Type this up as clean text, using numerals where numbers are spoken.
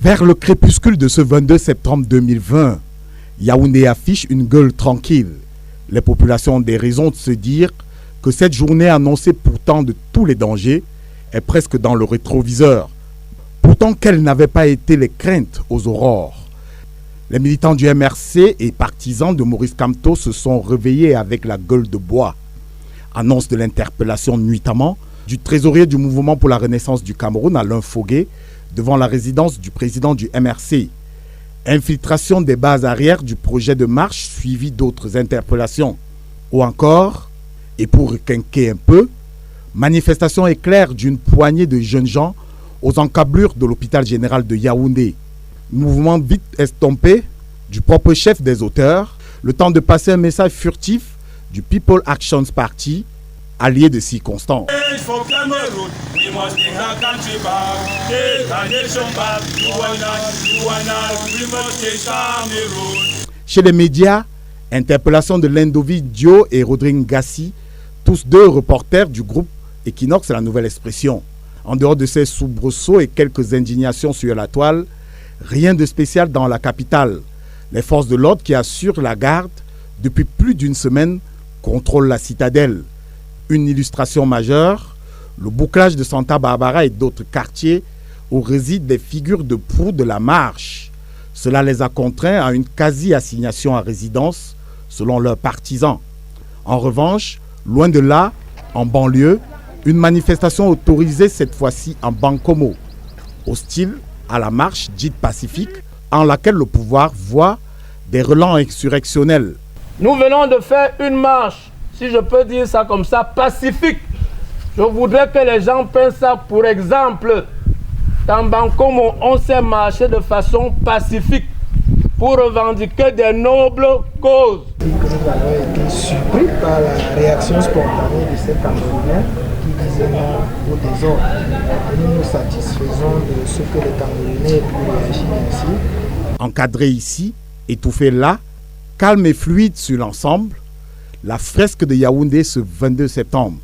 Vers le crépuscule de ce 22 septembre 2020, Yaoundé affiche une gueule tranquille. Les populations ont des raisons de se dire que cette journée annoncée pourtant de tous les dangers est presque dans le rétroviseur. Pourtant, quelles n'avaient pas été les craintes aux aurores? Les militants du MRC et partisans de Maurice Kamto se sont réveillés avec la gueule de bois. Annonce de l'interpellation nuitamment du trésorier du mouvement pour la renaissance du Cameroun, Alain Fogué, devant la résidence du président du MRC. Infiltration des bases arrières du projet de marche suivi d'autres interpellations. Ou encore, et pour requinquer un peu, manifestation éclair d'une poignée de jeunes gens aux encablures de l'hôpital général de Yaoundé. Mouvement vite estompé du propre chef des auteurs, le temps de passer un message furtif du People Action Party, allié de circonstances. Chez les médias, interpellation de Lendovi Dio et Rodrigue Gassi, tous deux reporters du groupe Equinox, la nouvelle expression. En dehors de ces soubresauts et quelques indignations sur la toile, rien de spécial dans la capitale. Les forces de l'ordre qui assurent la garde depuis plus d'une semaine contrôlent la citadelle. Une illustration majeure, le bouclage de Santa Barbara et d'autres quartiers où résident des figures de proue de la marche. Cela les a contraints à une quasi-assignation à résidence selon leurs partisans. En revanche, loin de là, en banlieue, une manifestation autorisée cette fois-ci en Bankomo, hostile à la marche dite pacifique, en laquelle le pouvoir voit des relents insurrectionnels. Nous venons de faire une marche, si je peux dire ça comme ça, pacifique. Je voudrais que les gens prennent ça pour exemple. Dans Bankomo, on s'est marché de façon pacifique pour revendiquer des nobles causes. Nous avons été surpris par la réaction spontanée de ces Camerounais qui disaient non au désordre. Nous nous satisfaisons de ce que les Camerounais aient pu réagir ainsi. Encadré ici, étouffé là, calme et fluide sur l'ensemble, la fresque de Yaoundé ce 22 septembre.